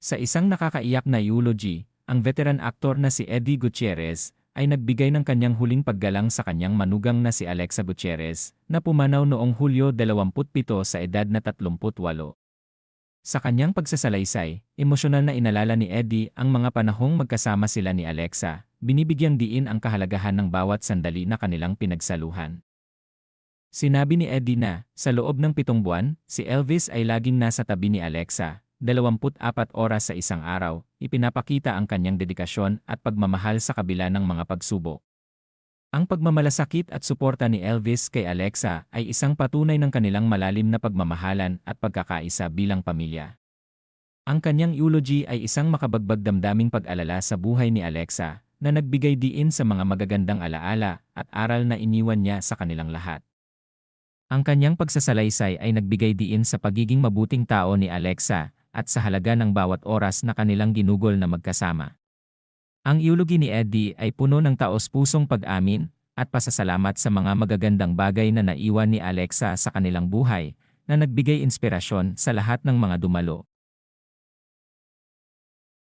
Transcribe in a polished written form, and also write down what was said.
Sa isang nakakaiyak na eulogy, ang veteran aktor na si Eddie Gutierrez ay nagbigay ng kanyang huling paggalang sa kanyang manugang na si Alexa Gutierrez, na pumanaw noong Hulyo 27 sa edad na 38. Sa kanyang pagsasalaysay, emosyonal na inalala ni Eddie ang mga panahong magkasama sila ni Alexa, binibigyang diin ang kahalagahan ng bawat sandali na kanilang pinagsaluhan. Sinabi ni Eddie na, sa loob ng 7 buwan, si Elvis ay laging nasa tabi ni Alexa, 24 oras sa isang araw, ipinapakita ang kanyang dedikasyon at pagmamahal sa kabila ng mga pagsubok. Ang pagmamalasakit at suporta ni Elvis kay Alexa ay isang patunay ng kanilang malalim na pagmamahalan at pagkakaisa bilang pamilya. Ang kanyang eulogy ay isang makabagbag damdaming pag-alala sa buhay ni Alexa, na nagbigay diin sa mga magagandang alaala at aral na iniwan niya sa kanilang lahat. Ang kanyang pagsasalaysay ay nagbigay diin sa pagiging mabuting tao ni Alexa at sa halaga ng bawat oras na kanilang ginugol na magkasama. Ang eulogy ni Eddie ay puno ng taos-pusong pag-amin at pasasalamat sa mga magagandang bagay na naiwan ni Alexa sa kanilang buhay, na nagbigay inspirasyon sa lahat ng mga dumalo.